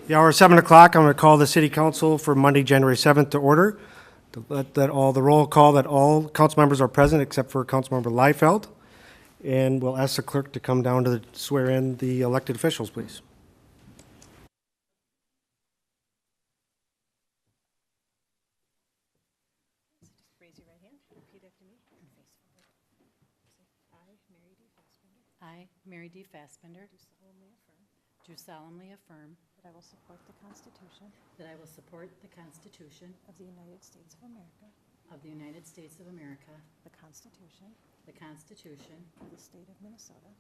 The hour is 7 o'clock. I'm going to call the City Council for Monday, January 7th to order. To let that all the roll call that all council members are present except for Councilmember Liefeld. And we'll ask the clerk to come down to swear in the elected officials, please. Raise your right hand. Repeat after me. Face forward. I, Mary D. Fasbender. Do solemnly affirm. That I will support the Constitution. Of the United States of America. The Constitution. Of the State of Minnesota.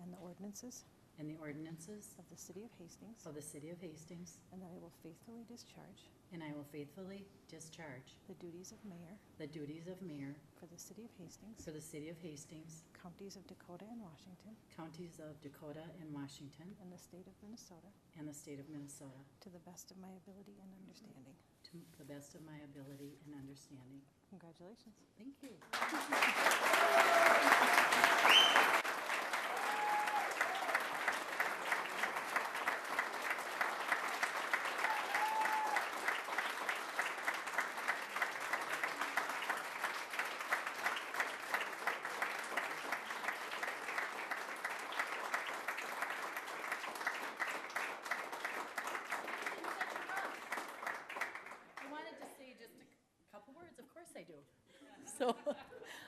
And the ordinances. Of the City of Hastings. And that I will faithfully discharge. The duties of mayor. For the City of Hastings. Counties of Dakota and Washington. And the State of Minnesota. To the best of my ability and understanding. Congratulations. Thank you. Of course I do. So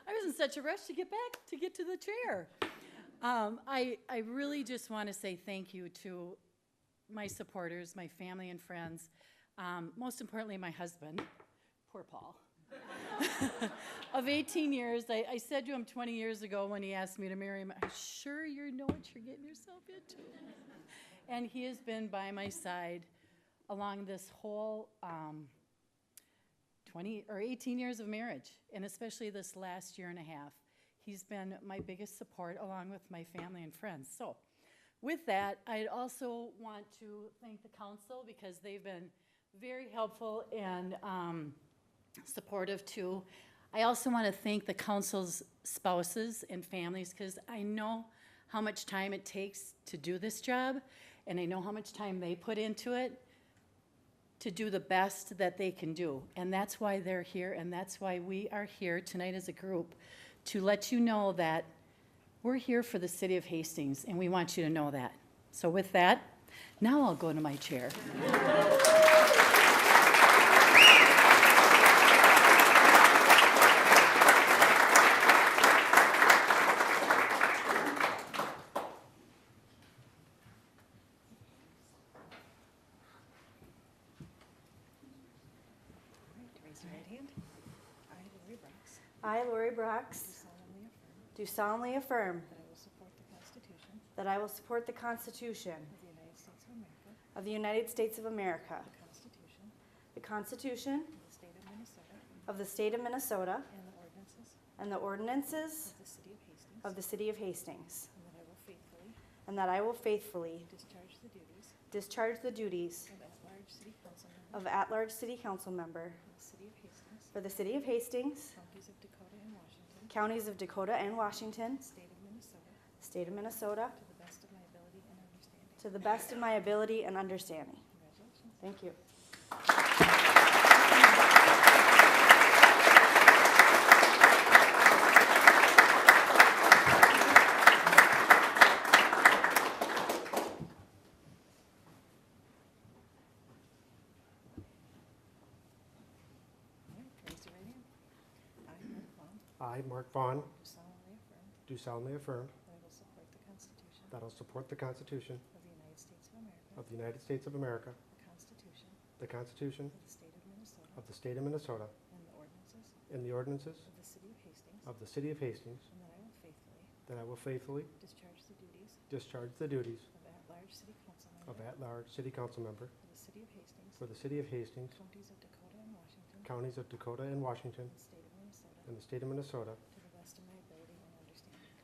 I was in such a rush to get to the chair. I really just want to say thank you to my supporters, my family and friends, most importantly my husband, poor Paul, of 18 years. I said to him 20 years ago when he asked me to marry him, "I'm sure you know what you're getting yourself into." And he has been by my side along this whole 20 or 18 years of marriage, and especially this last year and a half. He's been my biggest support along with my family and friends. So with that, I'd also want to thank the council because they've been very helpful and supportive too. I also want to thank the council's spouses and families because I know how much time it takes to do this job, and I know how much time they put into it to do the best that they can do. And that's why they're here, and that's why we are here tonight as a group, to let you know that we're here for the City of Hastings, and we want you to know that. So with that, now I'll go to my chair. I, Lori Braucks, do solemnly affirm that I will support the Constitution of the United States of America, the Constitution of the State of Minnesota, and the ordinances of the City of Hastings, and that I will faithfully discharge the duties of at-large City Council member for the City of Hastings, Counties of Dakota and Washington, State of Minnesota, to the best of my ability and understanding. Thank you. I, Mark Vaughan, do solemnly affirm that I will support the Constitution of the United States of America, the Constitution of the State of Minnesota, and the ordinances of the City of Hastings, that I will faithfully discharge the duties of at-large City Council member for the City of Hastings, Counties of Dakota and Washington, and the State of Minnesota,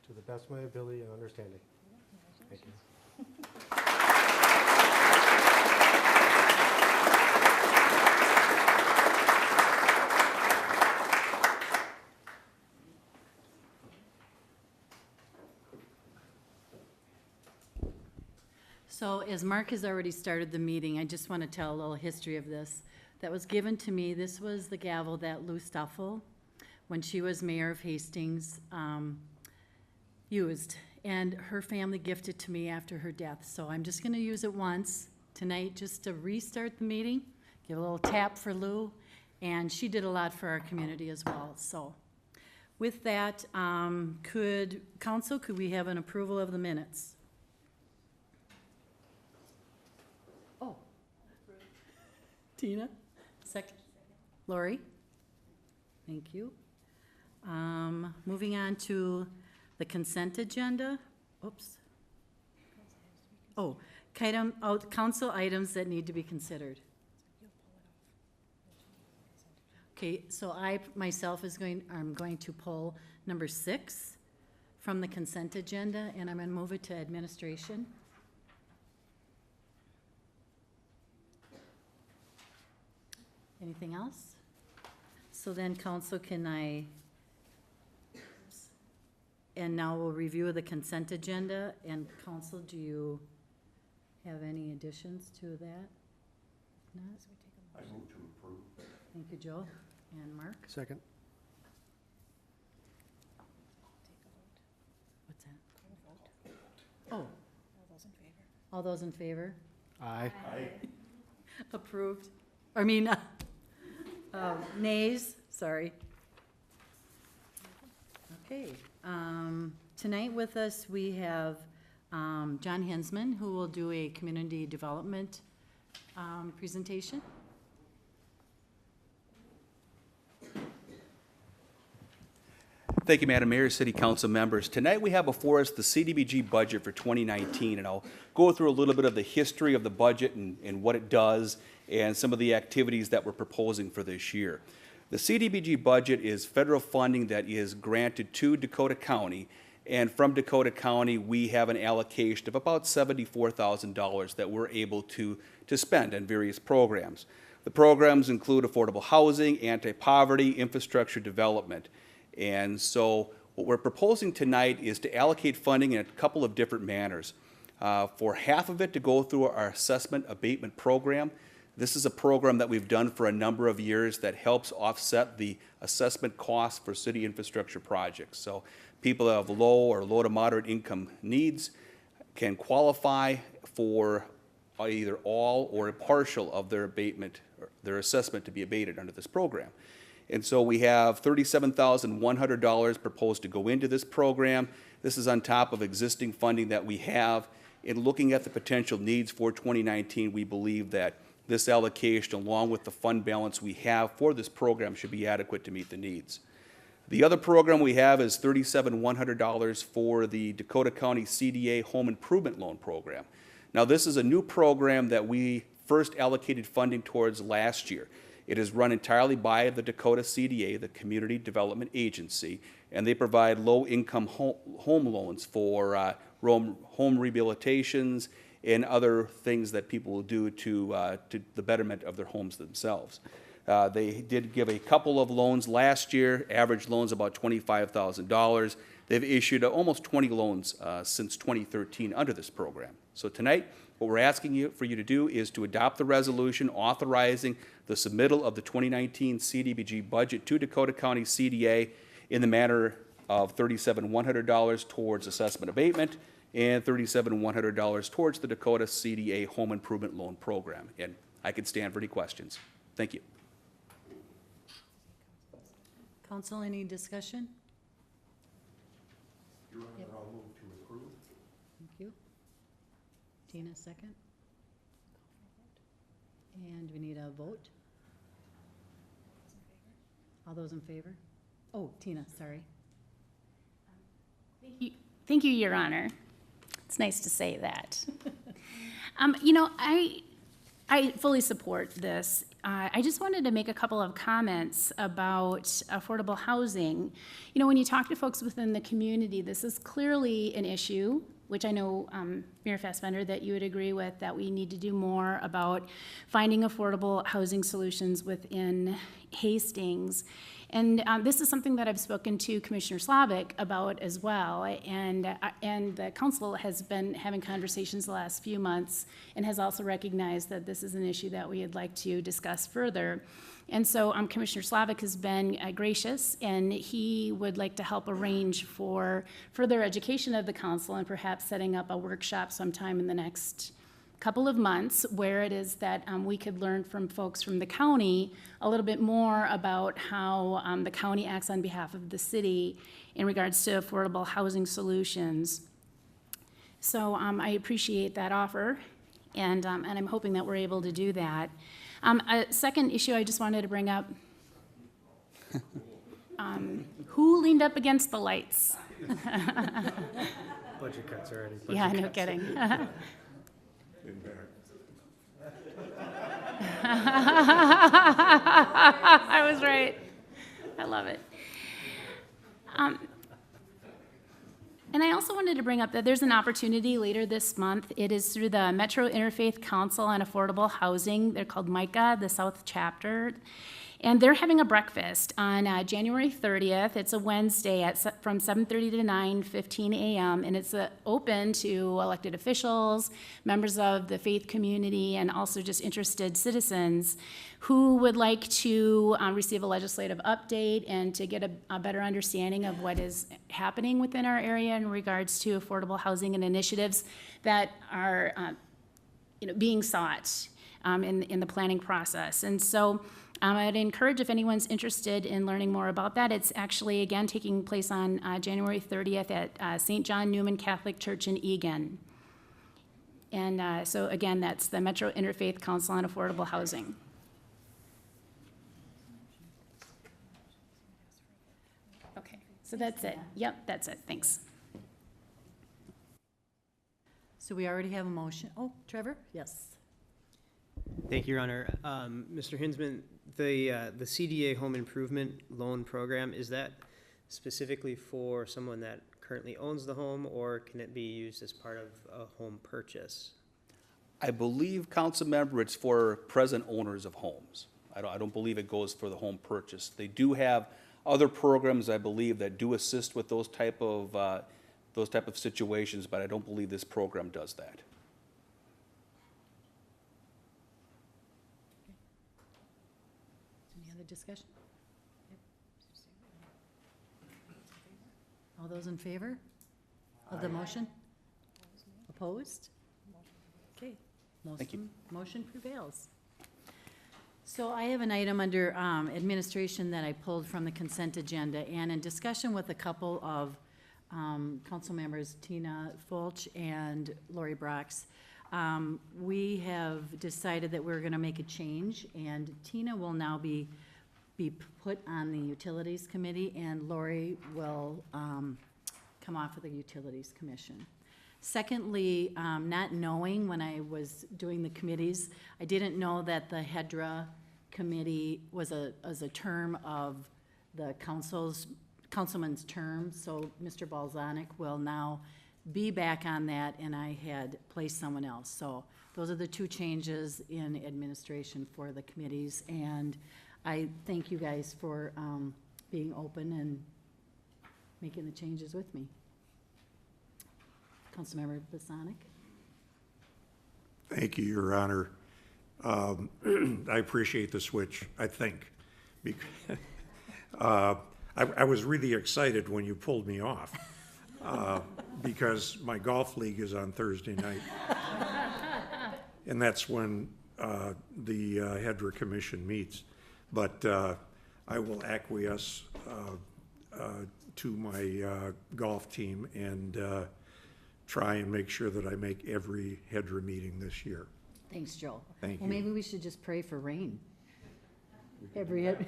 to the best of my ability and understanding. Thank you. So as Mark has already started the meeting, I just want to tell a little history of this. That was given to me, this was the gavel that Lou Stuffel, when she was mayor of Hastings, used. And her family gifted to me after her death. So I'm just gonna use it once tonight, just to restart the meeting, give a little tap for Lou, and she did a lot for our community as well. So with that, could we have an approval of the minutes? Oh. Tina, second. Lori? Thank you. Moving on to the consent agenda. Oops. Oh, council items that need to be considered. Okay, so I myself I'm going to pull number 6 from the consent agenda, and I'm going to move it to administration. Anything else? So then, council, and now we'll review the consent agenda, and council, do you have any additions to that? No? I move to approve. Thank you, Joe. And Mark? Second. What's that? Oh. All those in favor? Aye. Aye. Approved. Nays, sorry. Okay, tonight with us, we have John Hensman, who will do a community development presentation. Thank you, Madam Mayor, City Council members. Tonight we have before us the CDBG budget for 2019, and I'll go through a little bit of the history of the budget and what it does and some of the activities that we're proposing for this year. The CDBG budget is federal funding that is granted to Dakota County, and from Dakota County we have an allocation of about $74,000 that we're able to spend on various programs. The programs include affordable housing, anti-poverty, infrastructure development. And so what we're proposing tonight is to allocate funding in a couple of different manners. For half of it to go through our assessment abatement program. This is a program that we've done for a number of years that helps offset the assessment costs for city infrastructure projects. So people that have low to moderate income needs can qualify for either all or a partial of their abatement, or their assessment to be abated under this program. And so we have $37,100 proposed to go into this program. This is on top of existing funding that we have. In looking at the potential needs for 2019, we believe that this allocation, along with the fund balance we have for this program, should be adequate to meet the needs. The other program we have is $37,100 for the Dakota County CDA Home Improvement Loan Program. Now, this is a new program that we first allocated funding towards last year. It is run entirely by the Dakota CDA, the Community Development Agency, and they provide low-income home loans for home rehabilitations and other things that people will do to the betterment of their homes themselves. They did give a couple of loans last year, average loans about $25,000. They've issued almost 20 loans since 2013 under this program. So tonight, what we're asking for you to do is to adopt the resolution authorizing the submittal of the 2019 CDBG budget to Dakota County CDA in the manner of $37,100 towards assessment abatement and $37,100 towards the Dakota CDA Home Improvement Loan Program. And I can stand for any questions. Thank you. Council, any discussion? Your Honor, I'll move to approve. Thank you. Tina, second. And we need a vote. All those in favor? Oh, Tina, sorry. Thank you, Your Honor. It's nice to say that. I fully support this. I just wanted to make a couple of comments about affordable housing. You know, when you talk to folks within the community, this is clearly an issue, which I know, Mayor Fasbender, that you would agree with, that we need to do more about finding affordable housing solutions within Hastings. And this is something that I've spoken to Commissioner Slavic about as well. And the council has been having conversations the last few months and has also recognized that this is an issue that we would like to discuss further. And so Commissioner Slavic has been gracious, and he would like to help arrange for further education of the council and perhaps setting up a workshop sometime in the next couple of months where it is that we could learn from folks from the county a little bit more about how the county acts on behalf of the city in regards to affordable housing solutions. So I appreciate that offer, and I'm hoping that we're able to do that. A second issue I just wanted to bring up, who leaned up against the lights? Budget cuts already. Yeah, no kidding. I was right. I love it. And I also wanted to bring up that there's an opportunity later this month. It is through the Metro Interfaith Council on Affordable Housing. They're called MICA, the South Chapter. And they're having a breakfast on January 30th. It's a Wednesday from 7:30 to 9:15 a.m. And it's open to elected officials, members of the faith community, and also just interested citizens who would like to receive a legislative update and to get a better understanding of what is happening within our area in regards to affordable housing and initiatives that are being sought in the planning process. And so I'd encourage, if anyone's interested in learning more about that, it's actually, again, taking place on January 30th at St. John Newman Catholic Church in Eagan. And so, again, that's the Metro Interfaith Council on Affordable Housing. Okay, so that's it. Yep, that's it. Thanks. So we already have a motion. Oh, Trevor? Yes. Thank you, Your Honor. Mr. Hinsman, the CDA Home Improvement Loan Program, is that specifically for someone that currently owns the home, or can it be used as part of a home purchase? I believe, Councilmember, it's for present owners of homes. I don't believe it goes for the home purchase. They do have other programs, I believe, that do assist with those type of situations, but I don't believe this program does that. Any other discussion? All those in favor of the motion? Opposed? Okay. Thank you. Motion prevails. So I have an item under administration that I pulled from the consent agenda, and in discussion with a couple of council members, Tina Fulch and Lori Braucks, we have decided that we're going to make a change, and Tina will now be put on the Utilities Committee, and Lori will come off of the Utilities Commission. Secondly, not knowing when I was doing the committees, I didn't know that the HEDRA committee was a term of the councilman's term, so Mr. Balzanic will now be back on that, and I had placed someone else. So those are the two changes in administration for the committees, and I thank you guys for being open and making the changes with me. Councilmember Balzanic. Thank you, Your Honor. I appreciate the switch, I think. I was really excited when you pulled me off because my golf league is on Thursday night. And that's when the HEDRA Commission meets. But I will acquiesce to my golf team and try and make sure that I make every HEDRA meeting this year. Thanks, Joe. Thank Well, you. maybe we should just pray for rain. Good idea.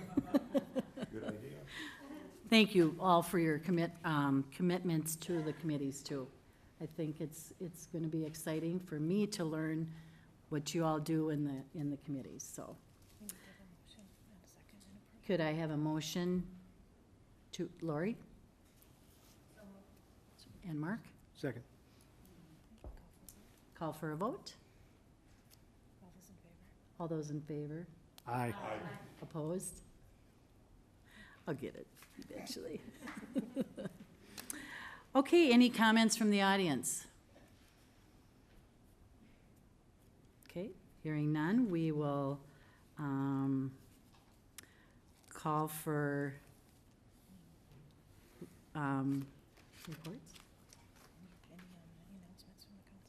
Thank you all for your commitments to the committees too. I think it's going to be exciting for me to learn what you all do in the committees. So, could I have a motion to Lori and Mark? Second. Call for a vote. All those in favor? Aye. Opposed? I'll get it eventually. Okay, any comments from the audience? Okay, hearing none, we will call for reports?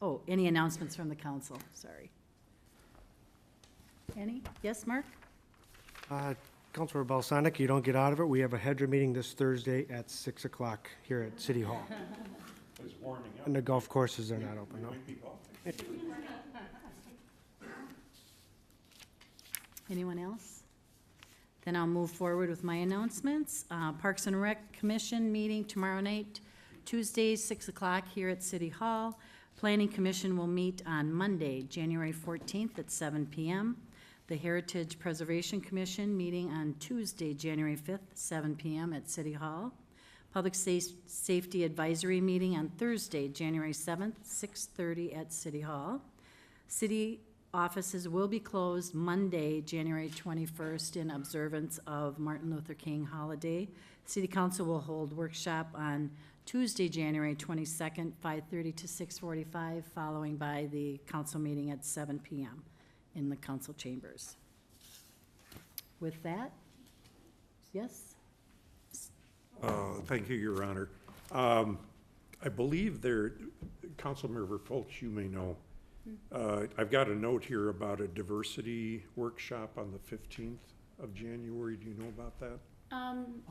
Oh, any announcements from the council, sorry. Any? Yes, Mark? Councilmember Balsonic, you don't get out of it. We have a Hedra meeting this Thursday at 6 o'clock here at City Hall. It's warming up. And the golf courses are not open, no. Anyone else? Then I'll move forward with my announcements. Parks and Rec Commission meeting tomorrow night, Tuesday, 6 o'clock here at City Hall. Planning Commission will meet on Monday, January 14th at 7 p.m. The Heritage Preservation Commission meeting on Tuesday, January 5th, 7 p.m. at City Hall. Public Safety Advisory meeting on Thursday, January 7th, 6:30 at City Hall. City offices will be closed Monday, January 21st in observance of Martin Luther King holiday. City Council will hold workshop on Tuesday, January 22nd, 5:30 to 6:45, following by the council meeting at 7 p.m. in the council chambers. With that, yes? Thank you, Your Honor. I believe there, Councilmember Folks, you may know, I've got a note here about a diversity workshop on the 15th of January. Do you know about that?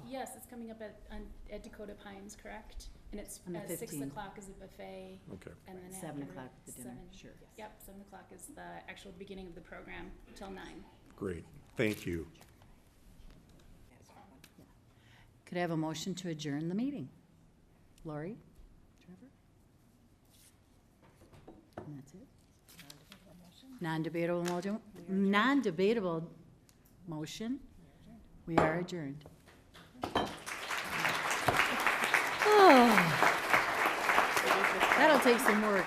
Yes, it's coming up at Dakota Pines, correct? And it's On the at 6 15th. o'clock is a buffet. Okay. And then 7 after o'clock the dinner, 7 sure. Yep, 7 o'clock is the actual beginning of the program till 9. Great. Thank you. Could I have a motion to adjourn the meeting? Lori? Trevor? And that's it? Non-debatable motion? Non-debatable motion? We are adjourned. Oh. That'll take some work.